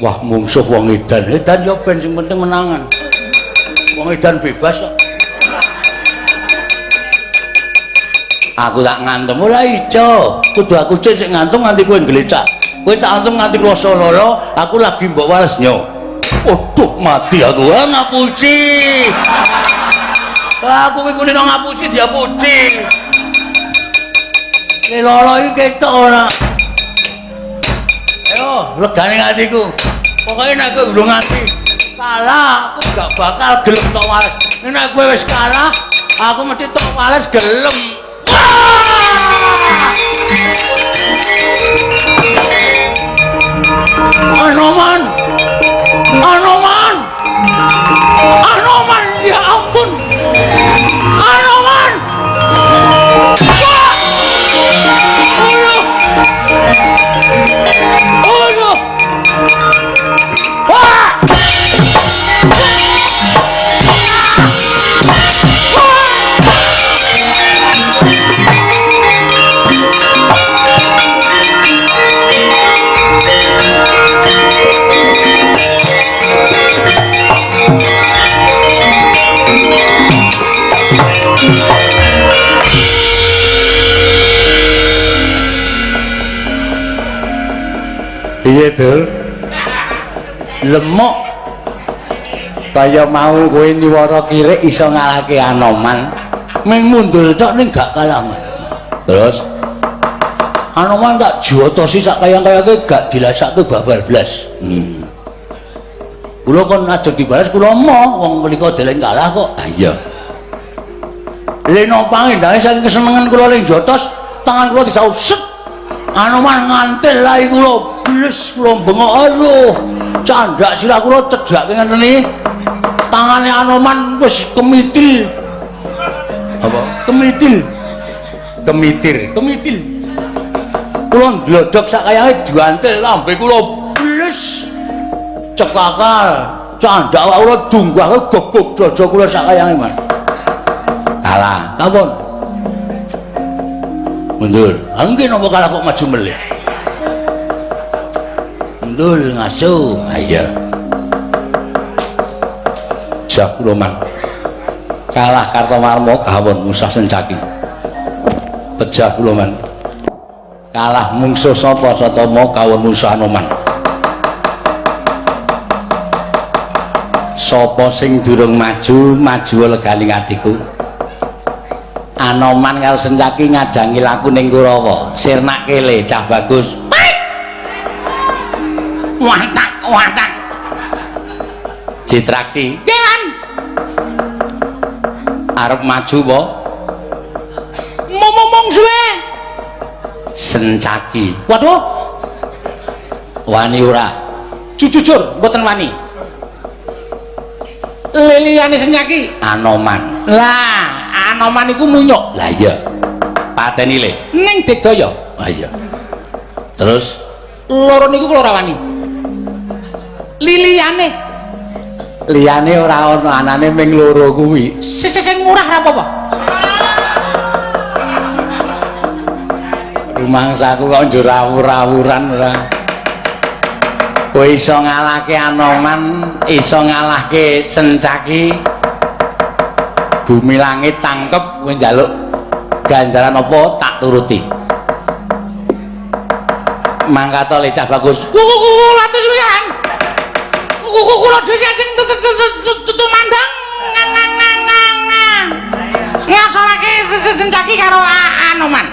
Wah, mungsuh wong edan. Edan yo ben sing penting menangan. Wong edan bebas kok. Aku tak ngantem ora ijo. Kudu aku sik ngantung nganti kowe nglecak. Kowe tak antem nganti rasa lara, aku lagi mbok wales nyo. Waduh, mati aku. Ngapusi. Aku kuwi kene ngapusi diapusi. Ki lara iki ketok ora. Ayo, legane atiku. Pokoke nek kowe urung nganti kalah, aku gak bakal gelem tok wales. Nek kowe wis kalah, aku mesti tok wales gelem. Anoman, Anoman, Anoman, ya ampun, Anoman. Aduh, wah. Piye Dul? Lemuk kaya mau kowe niwara kirik iso ngalahke Anoman. Ming mundul tok ning gak kalah. Terus Anoman tak jotosi sak kaya-kayake gak dilasake babal blas. Kula kon ajeng dibalas kula emoh wong mlika deleng kalah kok. Ah iya. Leno pangendhange saking kesenengan kula ning jotos, tangan kula disauset. Anoman ngantil lae kula bles kula bengok aduh candak sirah kula cedhake ngene iki tangane Anoman wis kemitil apa kemitil kula ndlodhok sak kayange diantil lambe kula bles cekakal candak kula dunggah gogok dada kula sak kayange Mas kalah kapan mundur angge napa kalah kok maju melih mundur ngasuh ayo jah kula man kalah Kartomarma kawon Musa Sencaki pejah kula man kalah mungsuh sapa Satama kawon Musa Anoman sapa sing durung maju legane atiku Anoman karo Sencaki ngajangi laku ning Kurawa sirnak kele cah bagus watak Citraksi Dewan arep maju po ngomong suwe Sencaki waduh wani ora jujur mboten wani leliyane Sencaki Anoman lah Anoman iku munyuk lah iya pateni le ning Digdaya ah iya terus loro niku kula ora wani liyane ora ana anane ming loro kuwi sing murah ra apa-apa rumangsaku kok njur rawur-rawuran ora kowe iso ngalahke Anoman iso ngalahke Sencaki bumi langit tangkep kowe njaluk ganjaran apa tak turuti mangkata lecah bagus latus wian kula dhewe ajeng tutu mandang ngasorake Sencaki karo Anoman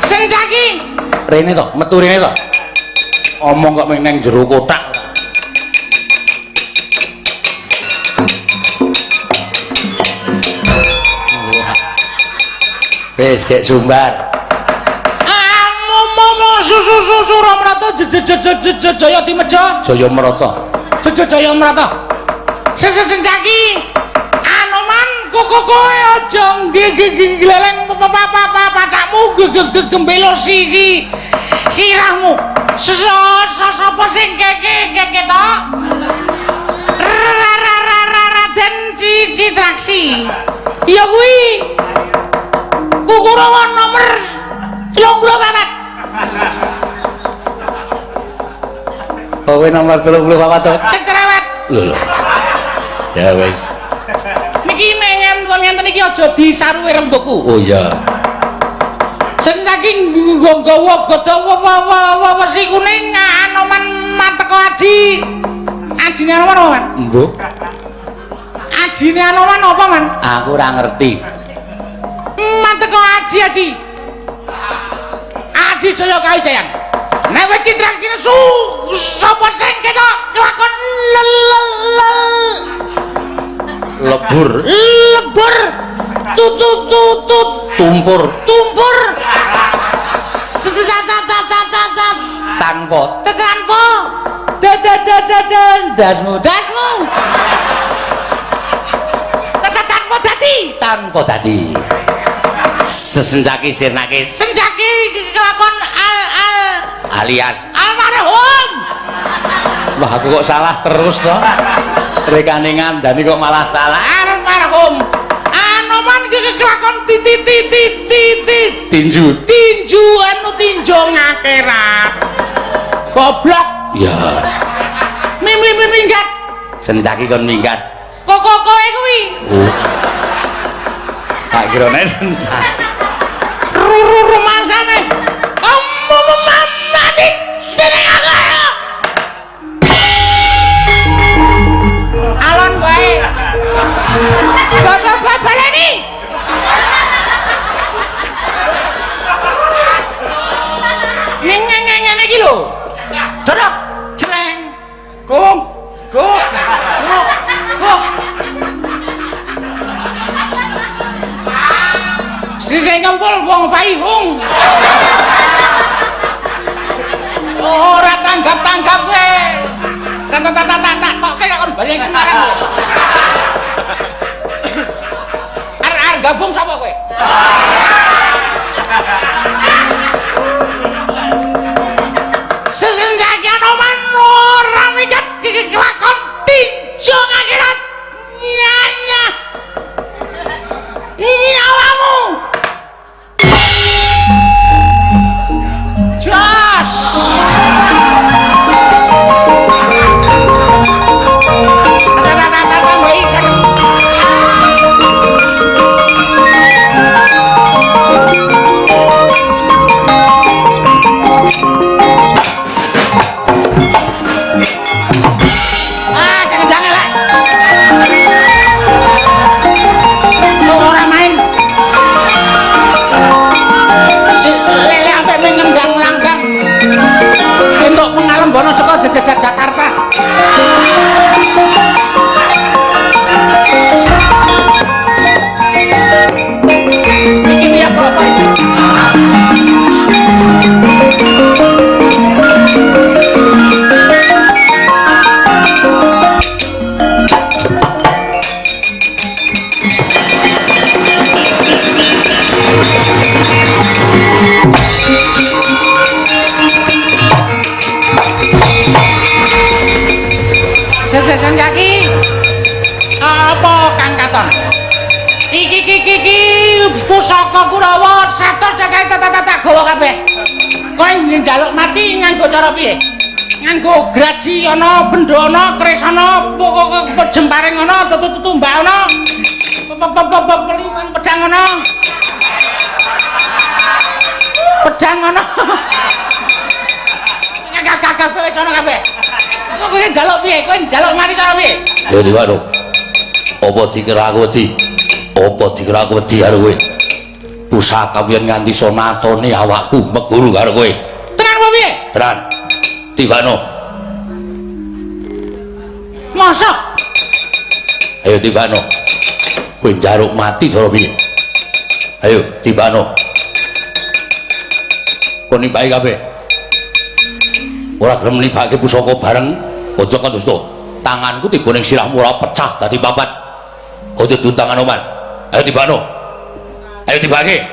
Sencaki rene to metu rene to omong kok ning jero kotak wis gek sumbar susu Ramrata Jaya Timeja Jaya Merata Sencaki Anoman kowe aja gleleng pacakmu gembelo sirahmu sapa sing keke to Raden Citraksi ya kuwi Kurawa nomor 34 Kowe nomor 34 to. Sing cerewet. Lho. Ya wis. Niki mengen ngenten iki aja disaruwe rembugku. Oh iya. Sing saking nggawa godhong wesi kuning Anoman mateko aji. Ajine Anoman apa, Man? Mbok. Ajine Anoman apa, Man? Aku ora ngerti. Mateko aji. Aji Jaya Kawijayan. Nek wis citraksine sapa sing ketok kelakon Lebur. Tutut Tumpur. Tanpa dasmu Tanpa dadi. Sesenjaki sirnake senjaki kelakon alias almarhum. wah aku kok salah terus toh. Rekane ngandani kok malah salah. Almarhum Anoman iki kelakon Tinju anu tinju ngakerat. Goblok. ya Minggat. senjaki kon minggat. Kowe kuwi. Oh. Tak kira nek senjaki Rumasane. Mati seneng aku. Alon wae. Bapak baleni. Ngene iki lho. Dorok, celeng. Gong. Sing kempul wong Faihung. Ora tanggap kowe. Tak kok kon bali Semarang. Arep gabung sapa kowe? Sesenjaki Anoman ora minggat kelakon tinju akhirat nyawamu. Jos. Bono saka jejak Jakarta. Iki dia apa ini? Sesen kaki apa Kang Katon? Iki pusaka Kurawa satus cacahe tata gawa kabeh. Kowe njaluk mati nganggo cara piye? Nganggo graji ana, bendha ana, kris ana, jemparing ana, tutumbak ana. Peliman pedang ana. Pedang ana. Kabeh wis ana kabeh. Kowe njaluk piye? Kowe njaluk mati cara piye? Jadi waduh. Apa dikira aku wedi? Apa dikira aku wedi karo kowe? Pusaka pian nganti sonatone awakku meguru karo kowe. Tenan apa piye? Tenan. Tibano. Mosok. Ayo tibano. Kowe njaluk mati cara piye? Ayo tibano. Kon nibake kabeh. Ora gelem nibake pusaka bareng, aja kan dusta. Tanganku tiba ning sirahmu ora pecah dadi papat. Aja duntangan Oman. Ayo tibano. Ayo dibake.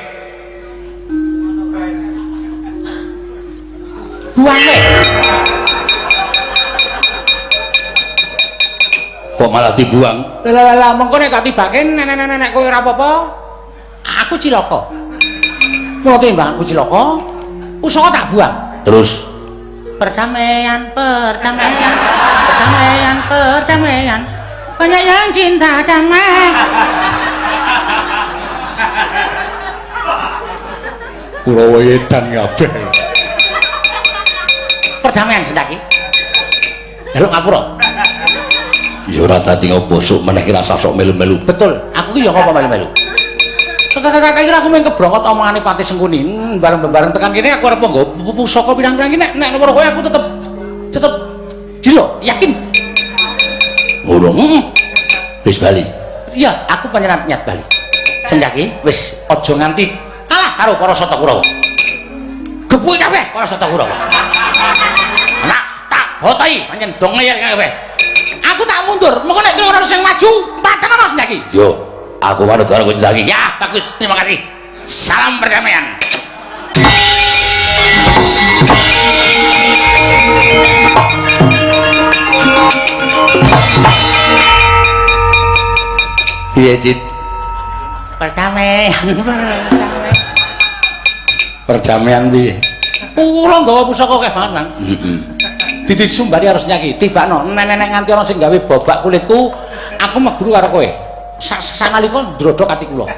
Buange. Kok malah dibuang? Lah mengko nek gak tibake nenek kowe ora apa-apa. Aku cilaka. Mula timbang aku cilaka, usaka tak buang. Terus Perdamaian, perdamaian, perdamaian, perdamaian. Banyak yang cinta damai. Kula wedan kabeh. Perdamaian sendaki. Jaluk ngapura. Ya ora dadi ngopo sok meneh rasa sok melu-melu. Betul, aku ki ya apa melu-melu. Tekan kira aku mung kebrokot omongane Pati Sengkuni. Bareng-bareng tekan kene aku arep nggo pusaka pirang-pirang iki nek nomor kowe aku tetep gila, yakin. Ngono. Wis bali. Iya, aku panjenengan niat bali. Sendaki wis aja nganti kalah karo para Sata Kurawa. Gebuk kabeh para Sata Kurawa. Nak tak botai pancen dong ngeyel kabeh. Aku tak mundur, mengko nek ora sing maju, paten ana Sendaki. Yo, aku manut karo kowe Sendaki. Ya, bagus. Terima kasih. Salam perdamaian. Piye, Cit? Perdamaian. Perdamaian piye? Kula nggawa pusaka akeh banget, Mang. Heeh. Disumbari harus nyaki. Tibakno nenek nganti ana sing gawe babak kulitku, aku meguru karo kowe. Sanalika ndrodok ati kula.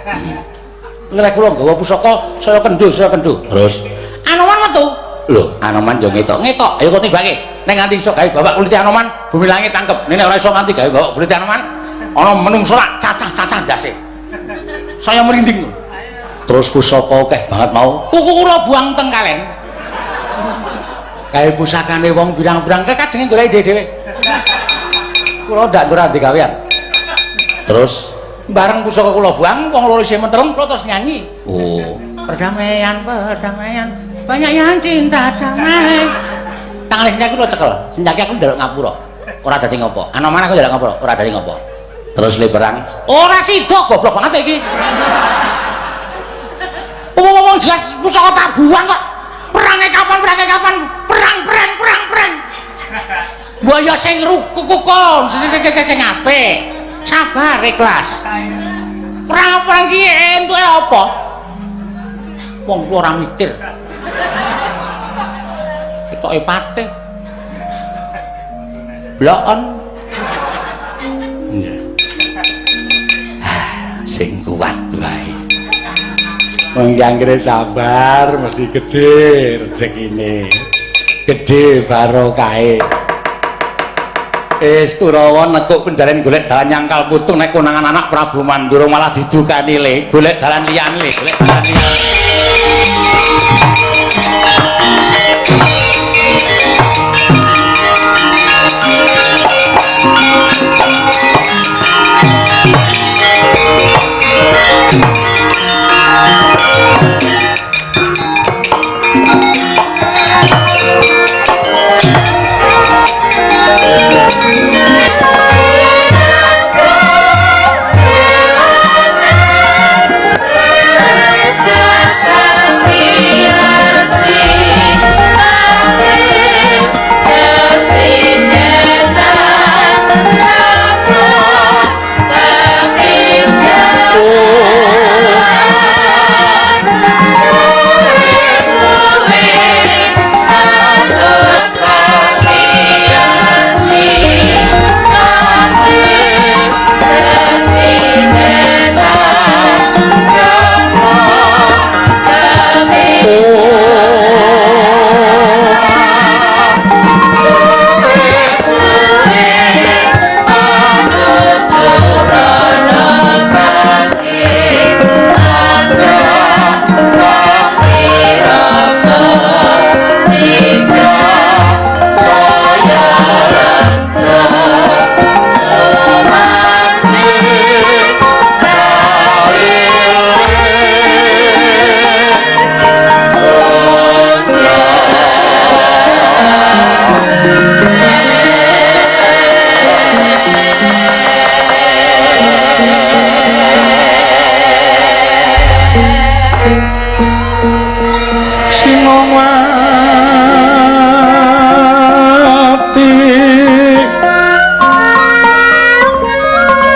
Lek kula nggawa pusaka saya kendho. Terus Anoman metu. lho, Anoman yo ngetok. Ayo kok tibake. Nek nganti iso gawe babak kulit Anoman, bumi langit tangkep. Nek ora iso nganti gawe babak kulit Anoman, ana menungso lak cacah-cacah ndase. Saya merinding. terus pusaka akeh banget mau. Kuku kula buang teng kalen. Gawe pusakane wong birang-birang kekajenge golek dhewe-dhewe. Kula ndak ora digawean. Terus Bareng pusaka kula buang, wong loro isih menterem terus nyanyi. oh, Perdamaian, perdamaian, banyak yang cinta damai. Tangane Sendaki kula cekel. Sendaki aku ndelok ngapura. Ora dadi ngopo. Anoman aku ndelok ngapura, ora dadi ngopo. terus lebaran Ora sida goblok banget iki. Wong jelas pusaka tak buang kok. Perange kapan? Perang. Mbok ya sing rukukon, sing apik. Sabar, ikhlas. Perang iki entuke apa? Wong ora mikir. Ketoke patih. Bloken. sing kuat wae. Wong jangkrik sabar mesti gedhe rezekine. Gedhe barokahe. Kurawa nekuk penjaren golek dalan nyangkal putung nek konangan anak Prabu Mandura malah didukani le, golek dalan liyane le, golek dalan liyane.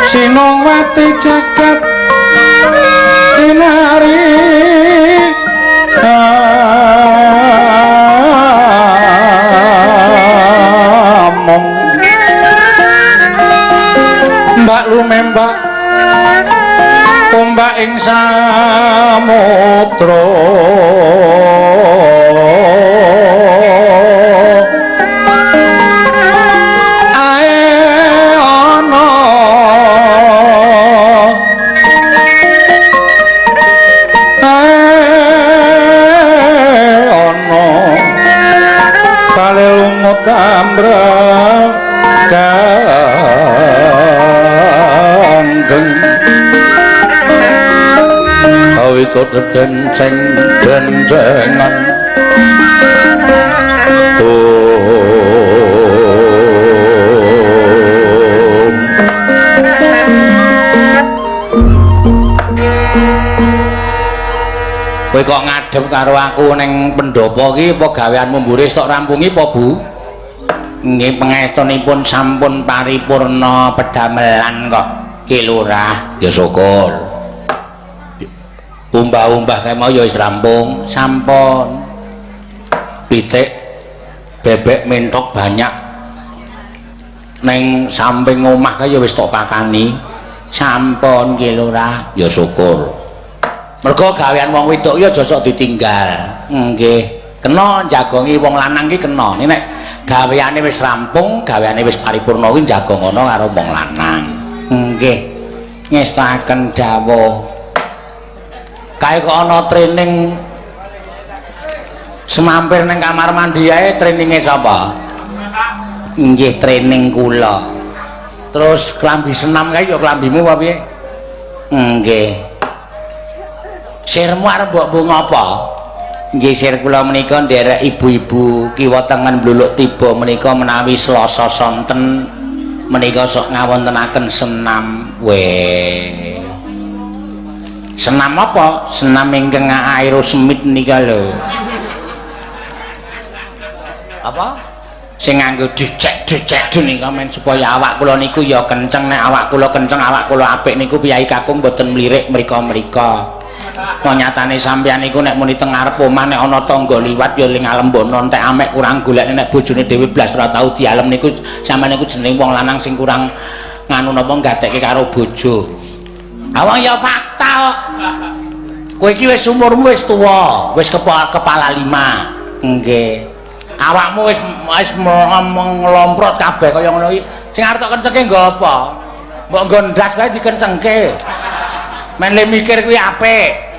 Sinongwati jagat dinari ing samudra awita denceng dencengan kowe kok ngadep karo aku ning pendopo iki apa gaweanmu mburi tok rampungi apa Bu? Nggih pangestunipun sampun paripurna pedamelan kok Ki Lurah. Ya syukur. Umbah-umbah kae mau ya wis rampung, sampun. Pitik bebek mentok banyak. Ning samping omah kae ya wis tok pakani. Sampun Ki Lurah. Ya syukur. Mergo gawean wong wedok ya aja sok ditinggal. Nggih. Kena jagongi wong lanang ki kena. Nek gaweane wis rampung, gaweane wis paripurna kuwi jagong ana karo wong lanang. Nggih. Ngestaken dawuh. Kae kok ana training semampir ning kamar mandi ae traininge sapa? Nggih, training kula. Terus klambi senam kae ya klambimu apa piye? Nggih. Sirmu arep mbok mbung apa? Nggih, sir kula menika nderek ibu-ibu kiwa tengen bluluk tiba menika menawi Selasa sonten menika sok ngawontenaken senam. Weh. Senam apa? Senam ingkang aerosmith nika lho. Apa? Sing nganggo dicek-dicek nika men supaya awak kula niku ya kenceng. Nek awak kula kenceng, awak kula apik niku piyai kakung mboten mlirik mrika-mrika. Nyatane sampeyan niku nek muni teng ngarep omah nek ana tangga liwat ya ling alembono entek amek kurang golek nek bojone dhewe blas ora tau dialem niku sampeyan niku jeneng wong lanang sing kurang nganu napa nggatekke karo bojo. Awang ya fakta kok. Kowe iki wis umurmu wis tuwa, wis kepala 5. Nggih. Awakmu wis ngelomprot kabeh kaya ngono iki. Sing arep tok kencengke nggo apa? Mbok nggo ndas wae dikencengke. Men le mikir kuwi apik.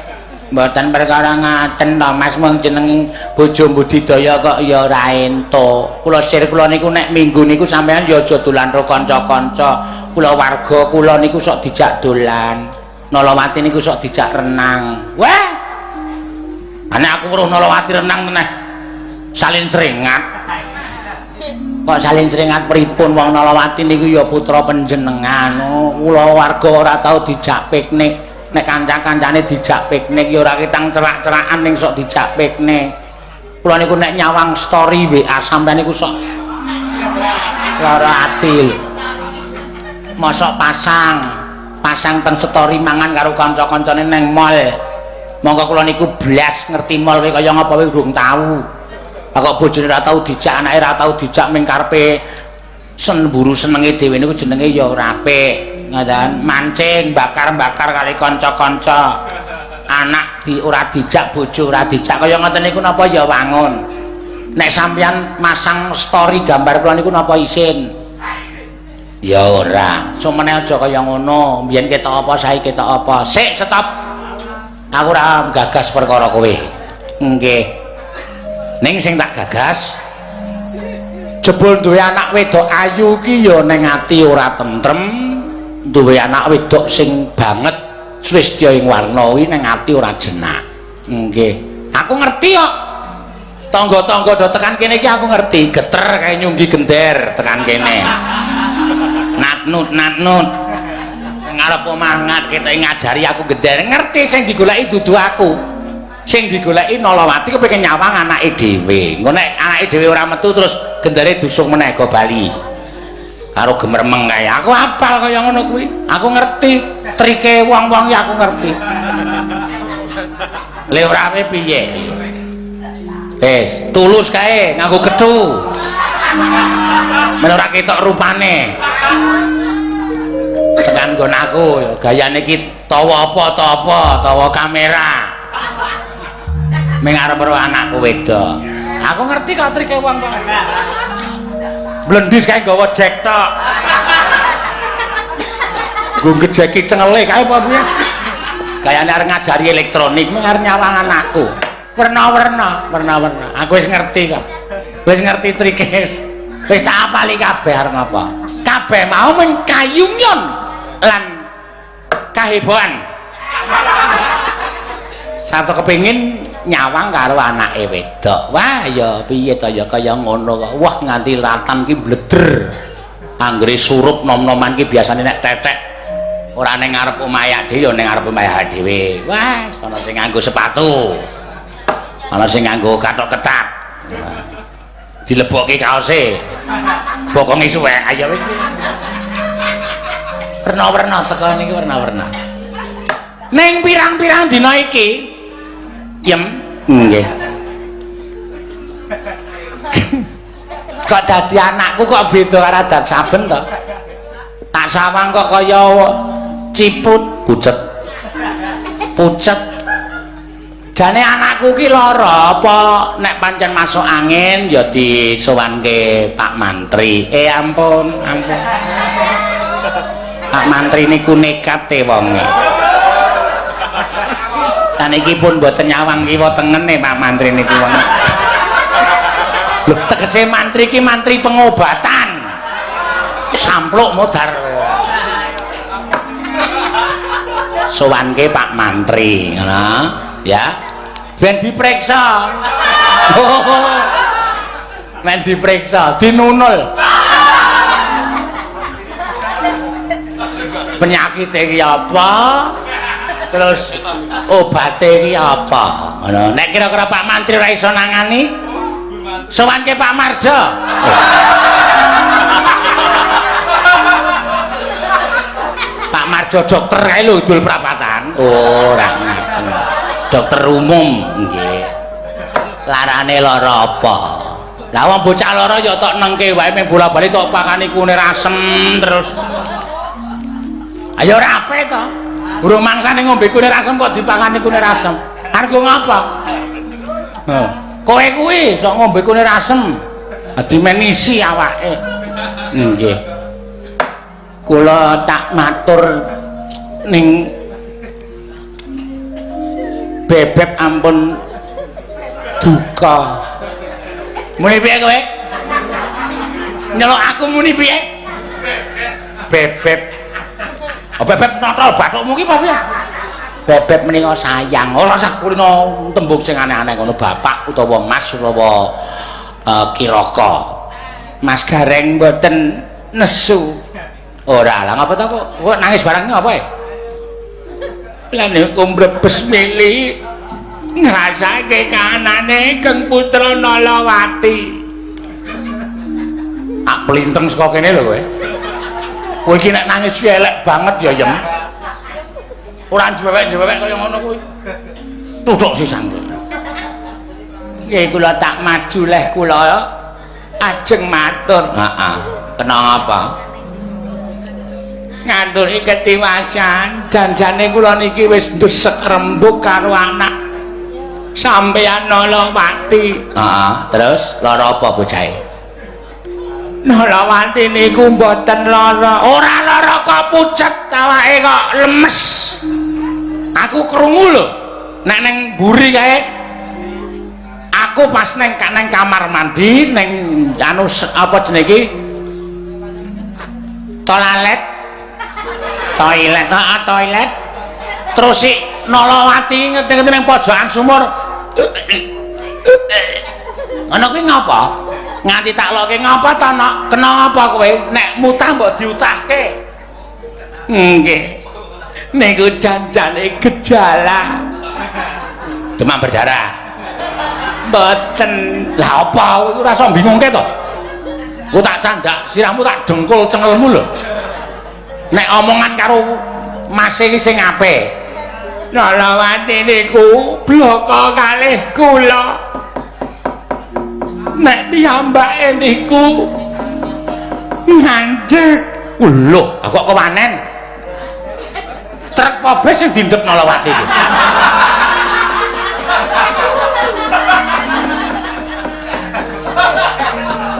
Mboten perkara ngaten to Mas, mung jeneng bojo budidaya kok ya ora entuk. Kula sir kula niku nek minggu niku sampean ya aja dolan karo kanca-kanca. Kula warga kula niku sok dijak dolan. Nolowati niku sok dijak renang. Wah. Nek aku weruh Nolowati renang meneh salin seringat. Kok salin seringat pripun wong Nolowati niku ya putra panjenengan. Kula warga ora tau dijak piknik. Nek kanca-kancane dijak piknik ya ora ketang cerak-cerakan ning sok dijak piknik. Kula niku nek nyawang story WA sampean niku sok lara ati. Mosok pasang teng story mangan karo kanca-kancane neng mall. Monggo kula niku blas ngerti mall kaya ngapa wae durung tau. Kok bojone ora tau dijak, anake ora tau dijak ming karepe senburu senenge dhewe niku jenenge ya ora apik. Ngadan mancing bakar-bakar kali kanca-kanca. Anak ora dijak, bojo ora dijak kaya ngoten niku napa ya wangun. Nek sampeyan masang story gambar kula niku napa isin? Ya ora. Sumene aja kaya ngono. Mbiyen ketok apa, saiki ketok apa. Sik, stop. Aku ora gagas perkara kowe. Nggih. Ning sing tak gagas jebul duwe anak wedok ayu ki ya ning ati ora tentrem. Duwe anak wedok sing banget Sristya ing warna kuwi ning ati ora jenak. Nggih. Aku ngerti kok. Tangga-tangga do tekan kene iki aku ngerti, geter kaya nyunggi gender tekan kene. Natnut. Ngarep omah kita ngajari aku gender, ngerti sing digoleki dudu aku. Sing digoleki Nolowati kepengin nyawang anake dhewe. Engko nek anake dhewe ora metu terus gendere dusung meneh go Bali. Karo gemermeng kae. Aku apal kaya ngono kuwi. Aku ngerti trike wong-wong ya aku ngerti. Le ora piye? Wis, tulus kae nganggo gethu. Men ora ketok rupane. tekan nggon aku ya gayane iki tawa apa tawa kamera. Ming arep karo anakku wedok. Aku ngerti kok trike wong kok. Blendis kae nggawa jek tok. Nggo ngejeki cengele kae apa piye? Kayane arep ngajari elektronik ming arep nyawang anakku. Warna-warna. Aku wis ngerti kok. Wis ngerti trike wis tak apali kabeh arep apa. Kabeh mau men kayunyon lan kaheboan. Sarta kepengin nyawang karo anake wedok. Wah ya piye to ya kaya ngono kok. Wah nganti ratan ki bleder. Anggere surup nom-noman ki biasane nek tetek ora ning ngarep omahe dhewe ya ning ngarep omahe dhewe. Wah ana sing nganggo sepatu. Ana sing nganggo kathok ketat. Dilebokke kaose. Bokonge suwek ayo wis. Warna-warna teko niki warna-warna. Ning pirang-pirang dina iki yem nggih. Kok dadi anakku kok beda karo adat saben to? Tak sawang kok kaya ciput pucet. Jane anakku ki lara apa nek pancen masuk angin ya disowanke Pak Mantri. Ampun. Pak Mantri niku nekat wonge. Saniki pun mboten nyawang kiwa tengene Pak Mantri niku wong. Lho tegese mantri ki mantri pengobatan. Sampluk modar. Sowanke Pak Mantri, ngono ya. Ben diperiksa. Men diperiksa, dinunul. Penyakit iki apa? Terus obate iki apa? Ngono. Nek kira-kira Pak Mantri ora iso nangani, sowanke Pak Marjo. Pak Marjo dokter kae lho idul prapatan. Oh, ora ngoten. Dokter umum nggih. Larane lara apa? Lah wong bocah lara ya tok nengke wae mung bola-bali tok pakani kunir asem terus. Ayo ora ape to. Burung mangsane ngombe kunir asem kok dipakani kunir asem. Arep ngapa? Kowe kuwi sok ngombe kunir asem. Dimenisi awake. Nggih. Kula tak matur ning bebek ampun duka. Muni piye kowe? Nyelok aku muni piye? Bebek. Oh bebek notol bathukmu ki apa piye? Bebek menika sayang. Ora sak kulino tembung sing aneh-aneh ngono bapak utawa mas utawa kiraka. Mas Gareng mboten nesu. Ora lah ngapa to kok nangis barang ngapa ya? Lah niku mbrebes mili ngrasake kanane Kang Putra Nalawati. Tak plinteng saka kene lho kowe. Kowe iki nek nangis elek banget ya Yem. Ora jewek-jewek kaya ngono kuwi. Tuthuk sisan. Nggih kula tak maju leh kula ajeng matur. Heeh. Kena apa? Nganduri ketiwasan janjane kula niki wis ndesek rembug karo anak sampeyan Nalawati. Heeh, terus lara apa bocahe? Nalawati niku mboten lara, ora lara kok pucet awake kok lemes. Aku krungu lho nek neng mburi kae aku pas neng kamar mandi neng anu apa jenenge iki? Toilet. Terus si Nalawati ngerti-ngerti ning pojokan sumur. Ana kuwi ngapa? Nganti tak loke ngapa to, Nok? Kena ngapa kowe? Nek mutah mbok diutahke. Nggih. Niku janjane gejala demam berdarah. Mboten. Lah apa kowe ora iso bingungke to? Ku tak candak sirahmu tak dengkul cengelmu lho. Nek omongan karo Mas iki sing apik. Nalawati niku bloko kalih kula. Nek piyambake niku ngandhek. Lho, kok kewanen? truk pobes sing dindep Nolawati iki.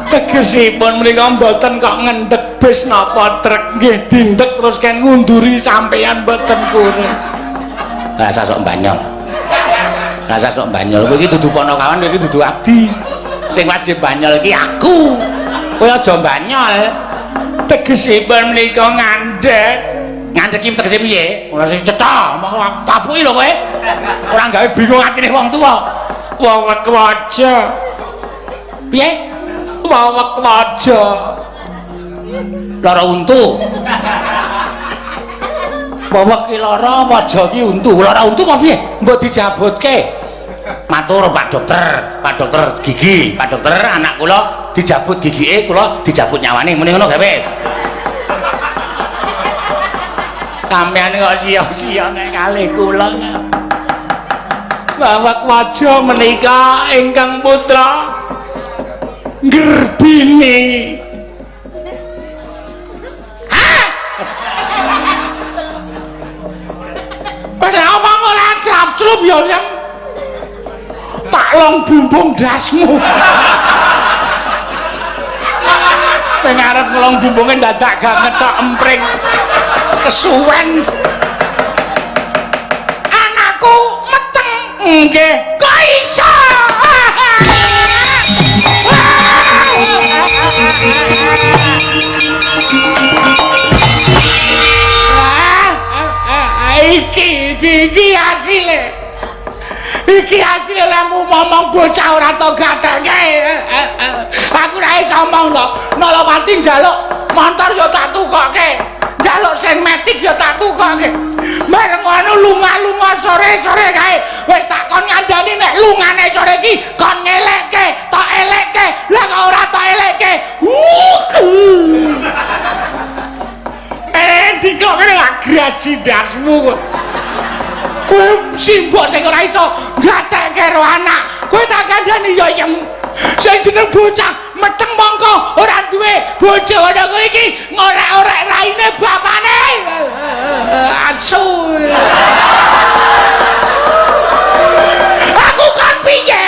Tegesipun menika mboten kok ngendhek bis napa truk nggih dindek terus kan ngunduri sampeyan mboten kurang. Rasa sok banyol. Rasa sok banyol. Kowe iki dudu ponokawan, kowe iki dudu abdi. Sing wajib banyol iki aku. Kowe aja banyol. Tegesipun menika ngandhek. Ngandhek iki tegese piye? Ora sing cetha, omong tapuki lho kowe. Ora gawe bingung atine wong tuwa. Wawak waja. Piye? Wawak waja. Lara untu. Wawak ki lara, waja ki untu. Lara untu apa piye? Mbok dijabutke. Matur Pak Dokter gigi, Pak Dokter anak kula dijabut gigike, kula dijabut nyawane. Muni ngono gawe. Sampeyan kok sia-sia nek kalih kula. Wawak waja menika ingkang putra Gerbini. Pada omong ora cap-clup ya yang tak long bumbung dasmu. Pengarep ngelong bumbungnya dadak gak ngetok empring kesuwen. Anakku meteng nggih kok iso. Iki hasilnya. Iki hasilnya lemu ngomong bocah ora tau gatheke. Aku ora iso omong lho. Nolawati njaluk motor ya tak tukokke. Njaluk sing metik ya tak tukokke. Bareng ngono lunga-lunga sore-sore kae wis tak kon ngandani nek lungane sore iki kon ngelekke, tak elekke. Lah kok ora tak elekke. Dikok kene graji dasmu kok. Kowe simbok sing ora iso gatheke karo anak. Kowe tak kandhani ya yang sing jeneng bocah meteng mongko ora duwe bojo ngono kowe iki ngorek-orek raine bapane. Asu. Aku kan piye?